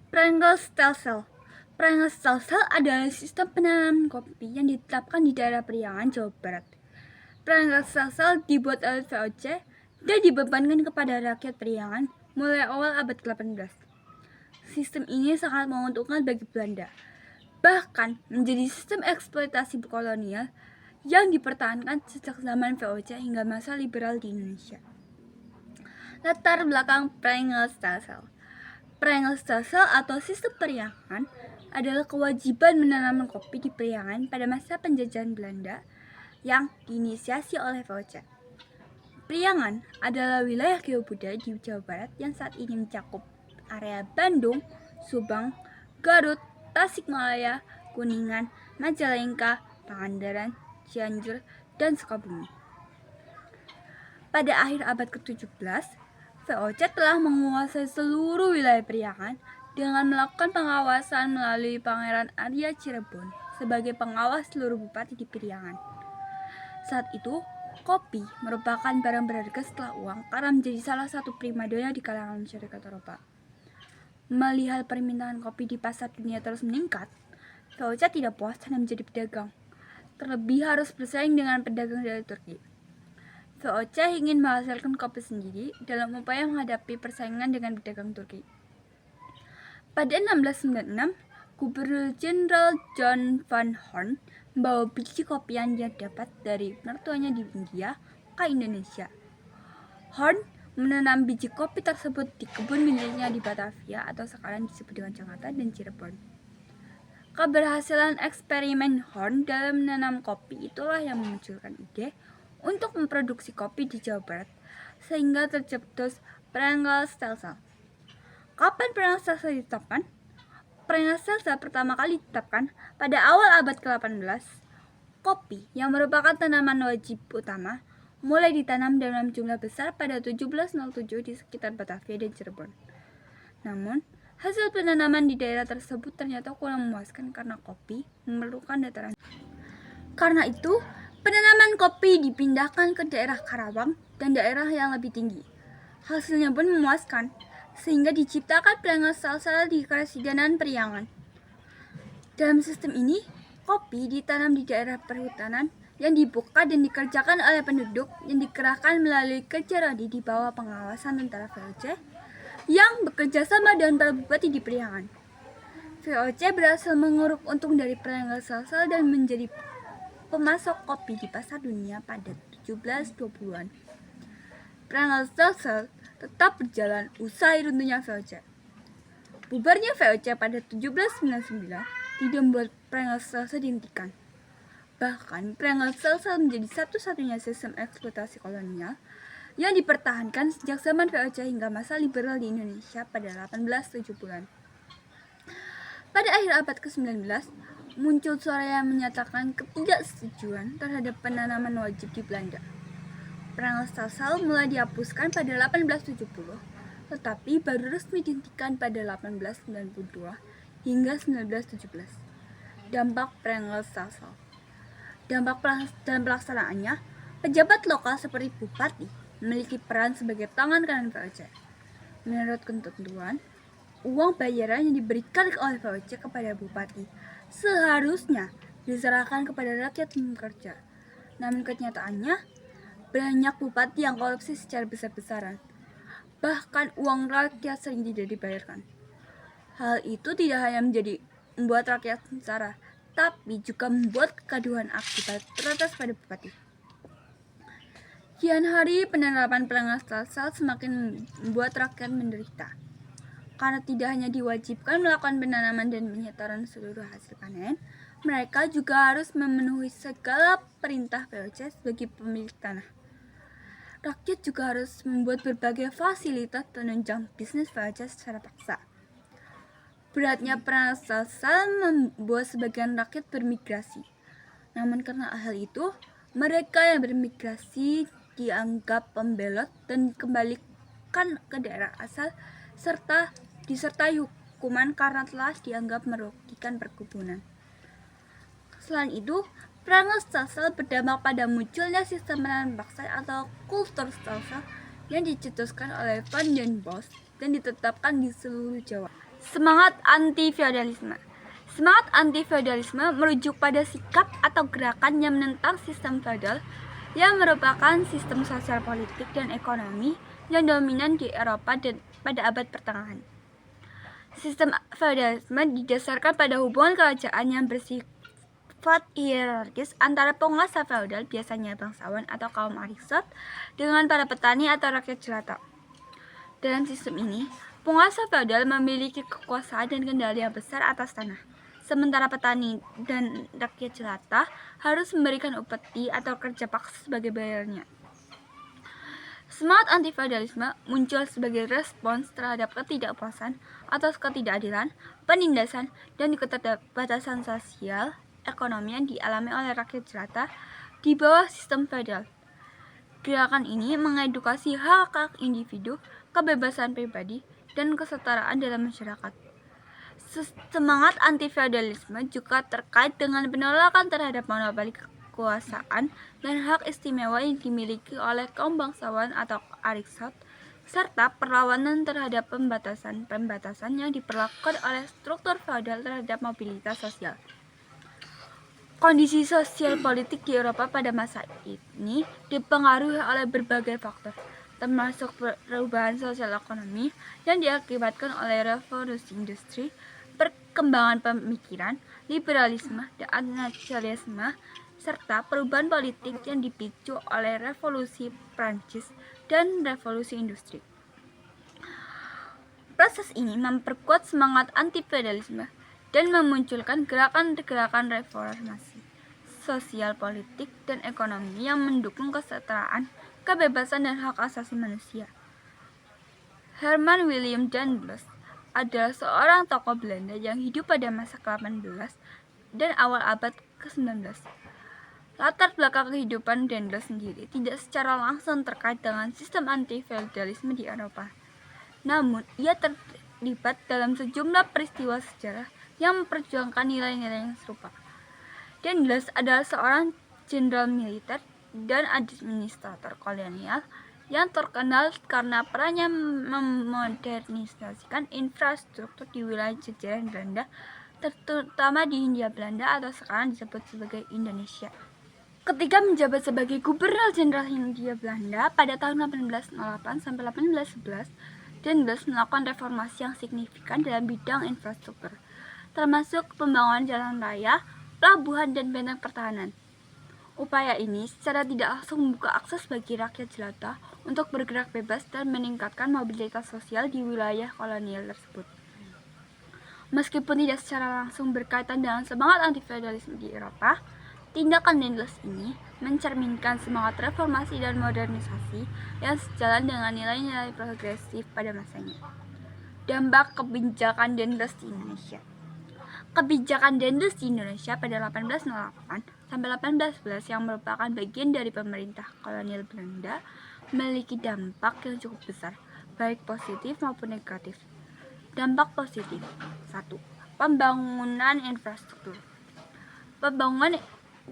Pringles Stelsel. Pringles Stelsel adalah sistem penanaman kopi yang ditetapkan di daerah Priangan, Jawa Barat. Pringles Stelsel dibuat oleh VOC dan dibebankan kepada rakyat Priangan mulai awal abad ke-18. Sistem ini sangat menguntungkan bagi Belanda, bahkan menjadi sistem eksploitasi kolonial yang dipertahankan sejak zaman VOC hingga masa liberal di Indonesia. Latar belakang Pringles Stelsel. Pringles Stelsel atau sistem Priangan adalah kewajiban menanam kopi di Priangan pada masa penjajahan Belanda yang diinisiasi oleh VOC. Priangan adalah wilayah geobudaya di Jawa Barat yang saat ini mencakup area Bandung, Subang, Garut, Tasikmalaya, Kuningan, Majalengka, Pangandaran, Cianjur, dan Sukabumi. Pada akhir abad ke-17, VOC telah menguasai seluruh wilayah Priangan dengan melakukan pengawasan melalui Pangeran Arya Cirebon sebagai pengawas seluruh bupati di Priangan. Saat itu, kopi merupakan barang berharga setelah uang karena menjadi salah satu primadona di kalangan masyarakat Eropa. Melihat permintaan kopi di pasar dunia terus meningkat, VOC tidak puas hanya menjadi pedagang, terlebih harus bersaing dengan pedagang dari Turki. VOC ingin menghasilkan kopi sendiri dalam upaya menghadapi persaingan dengan pedagang Turki. Pada 1696, Gubernur Jenderal John van Horn membawa biji kopi yang dia dapat dari mertuanya di India ke Indonesia. Horn menanam biji kopi tersebut di kebun miliknya di Batavia atau sekarang disebut dengan Jakarta dan Cirebon. Keberhasilan eksperimen Horn dalam menanam kopi itulah yang memunculkan ide untuk memproduksi kopi di Jawa Barat, sehingga tercetus Pringles Stelsel. Kapan Pringles Stelsel ditetapkan? Pringles Stelsel pertama kali ditetapkan pada awal abad ke-18. Kopi, yang merupakan tanaman wajib utama, mulai ditanam dalam jumlah besar pada 1707 di sekitar Batavia dan Cirebon. Namun, hasil penanaman di daerah tersebut ternyata kurang memuaskan karena kopi memerlukan dataran. Karena itu, penanaman kopi dipindahkan ke daerah Karawang dan daerah yang lebih tinggi. Hasilnya pun memuaskan, sehingga diciptakan Pringles Stelsel di Karesidenan Priangan. Dalam sistem ini, kopi ditanam di daerah perhutanan yang dibuka dan dikerjakan oleh penduduk yang dikerahkan melalui kerja rodi di bawah pengawasan tentara VOC yang bekerja sama dengan para bupati di Priangan. VOC berhasil menguruk untung dari Pringles Stelsel dan menjadi pemasok kopi di pasar dunia pada 1720-an. Pringles Stelsel tetap berjalan usai runtuhnya VOC. Bubarnya VOC pada 1799 tidak membuat Pringles Stelsel dihentikan. Bahkan, Pringles Stelsel menjadi satu-satunya sistem eksploitasi kolonial yang dipertahankan sejak zaman VOC hingga masa liberal di Indonesia pada 1870-an. Pada akhir abad ke-19, muncul suara yang menyatakan ketidaksetujuan terhadap penanaman wajib di Belanda. Pringles Stelsel mulai dihapuskan pada 1870, tetapi baru resmi dihentikan pada 1892 hingga 1917. Dampak Pringles Stelsel. Dampak dalam pelaksanaannya, pejabat lokal seperti bupati memiliki peran sebagai tangan kanan VOC. Menurut ketentuan, uang bayaran yang diberikan oleh VOC kepada bupati seharusnya diserahkan kepada rakyat yang bekerja. Namun kenyataannya, banyak bupati yang korupsi secara besar-besaran. Bahkan uang rakyat sering tidak dibayarkan. Hal itu tidak hanya membuat rakyat sengsara, tapi juga membuat kegaduhan akibat protes pada bupati. Kian hari penerapan Pringles Stelsel semakin membuat rakyat menderita, karena tidak hanya diwajibkan melakukan penanaman dan penyetoran seluruh hasil panen, mereka juga harus memenuhi segala perintah VOC sebagai pemilik tanah. Rakyat juga harus membuat berbagai fasilitas penunjang bisnis VOC secara paksa. Beratnya Pringles Stelsel membuat sebagian rakyat bermigrasi. Namun karena hal itu, mereka yang bermigrasi dianggap pembelot dan dikembalikan ke daerah asal serta disertai hukuman karena telah dianggap merugikan perkebunan. Selain itu, Pringles Stelsel berdampak pada munculnya sistem penanaman paksa atau kultur Stelsel yang dicetuskan oleh Van den Bosch dan ditetapkan di seluruh Jawa. Semangat anti-feodalisme. Semangat anti-feodalisme merujuk pada sikap atau gerakan yang menentang sistem feodal yang merupakan sistem sosial politik dan ekonomi yang dominan di Eropa dan pada abad pertengahan. Sistem feodalisme didasarkan pada hubungan kerajaan yang bersifat hierarkis antara penguasa feodal, biasanya bangsawan atau kaum aristot, dengan para petani atau rakyat jelata. Dalam sistem ini, penguasa feodal memiliki kekuasaan dan kendali yang besar atas tanah, sementara petani dan rakyat jelata harus memberikan upeti atau kerja paksa sebagai bayarnya. Semangat anti-feodalisme muncul sebagai respons terhadap ketidakpuasan atas ketidakadilan, penindasan, dan keterbatasan sosial ekonomi yang dialami oleh rakyat jelata di bawah sistem feodal. Gerakan ini mengedukasi hak-hak individu, kebebasan pribadi, dan kesetaraan dalam masyarakat. Semangat anti-feodalisme juga terkait dengan penolakan terhadap monopoli kekuasaan dan hak istimewa yang dimiliki oleh kaum bangsawan atau aristot, serta perlawanan terhadap pembatasan yang diperlakukan oleh struktur feodal terhadap mobilitas sosial. Kondisi sosial politik di Eropa pada masa ini dipengaruhi oleh berbagai faktor, termasuk perubahan sosial ekonomi yang diakibatkan oleh revolusi industri, perkembangan pemikiran, liberalisme, dan nasionalisme, serta perubahan politik yang dipicu oleh revolusi Prancis dan revolusi industri. Proses ini memperkuat semangat anti-feodalisme dan memunculkan gerakan-gerakan reformasi sosial, politik, dan ekonomi yang mendukung kesetaraan, kebebasan, dan hak asasi manusia. Herman Willem Daendels adalah seorang tokoh Belanda yang hidup pada masa ke-18 dan awal abad ke-19. Latar belakang kehidupan Daendels sendiri tidak secara langsung terkait dengan sistem anti-feodalisme di Eropa. Namun, ia terlibat dalam sejumlah peristiwa sejarah yang memperjuangkan nilai-nilai yang serupa. Daendels adalah seorang jenderal militer dan administrator kolonial yang terkenal karena perannya memodernisasikan infrastruktur di wilayah jajahan Belanda, terutama di Hindia Belanda atau sekarang disebut sebagai Indonesia. Ketika menjabat sebagai Gubernur Jenderal Hindia Belanda pada tahun 1808 sampai 1811, Daendels melakukan reformasi yang signifikan dalam bidang infrastruktur, termasuk pembangunan jalan raya, pelabuhan, dan benteng pertahanan. Upaya ini secara tidak langsung membuka akses bagi rakyat jelata untuk bergerak bebas dan meningkatkan mobilitas sosial di wilayah kolonial tersebut. Meskipun tidak secara langsung berkaitan dengan semangat anti-feodalisme di Eropa, tindakan Daendels ini mencerminkan semangat reformasi dan modernisasi yang sejalan dengan nilai-nilai progresif pada masanya. Dampak kebijakan Daendels di Indonesia. Kebijakan Daendels di Indonesia pada 1808 sampai 1811 yang merupakan bagian dari pemerintah kolonial Belanda memiliki dampak yang cukup besar, baik positif maupun negatif. Dampak positif. 1. Pembangunan infrastruktur. Pembangunan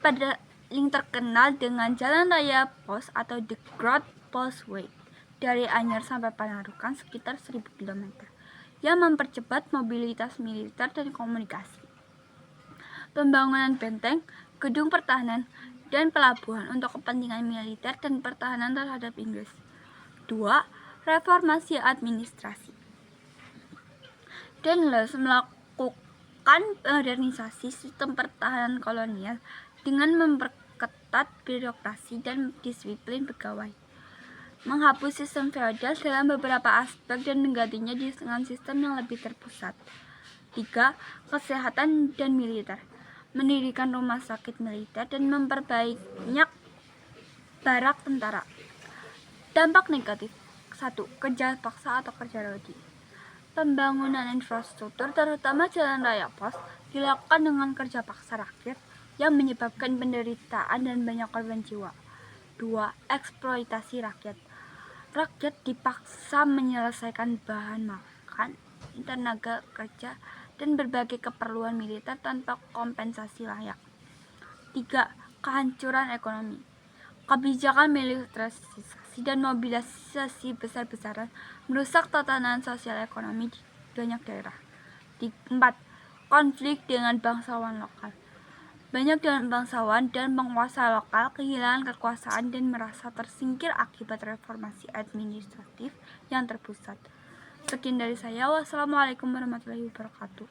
pada yang terkenal dengan jalan raya pos atau The Great Postway dari Anyer sampai Panarukan sekitar 1000 km yang mempercepat mobilitas militer dan komunikasi. Pembangunan benteng, gedung pertahanan, dan pelabuhan untuk kepentingan militer dan pertahanan terhadap Inggris. 2. Reformasi administrasi. Daendels melakukan modernisasi sistem pertahanan kolonial dengan memperketat birokrasi dan disiplin pegawai, menghapus sistem feodal dalam beberapa aspek dan menggantinya dengan sistem yang lebih terpusat. 3. Kesehatan dan militer. Mendirikan rumah sakit militer dan memperbanyak barak tentara. Dampak negatif. 1. Kerja paksa atau kerja rodi. Pembangunan infrastruktur terutama jalan raya pos dilakukan dengan kerja paksa rakyat yang menyebabkan penderitaan dan banyak korban jiwa. 2. Eksploitasi rakyat. Rakyat dipaksa menyelesaikan bahan makan, tenaga kerja, dan berbagai keperluan militer tanpa kompensasi layak. 3. Kehancuran ekonomi. Kebijakan militerisasi dan mobilisasi besar-besaran merusak tatanan sosial ekonomi di banyak daerah. 4. Konflik dengan bangsawan lokal. Banyak bangsawan dan penguasa lokal kehilangan kekuasaan dan merasa tersingkir akibat reformasi administratif yang terpusat. Sekian dari saya. Wassalamualaikum warahmatullahi wabarakatuh.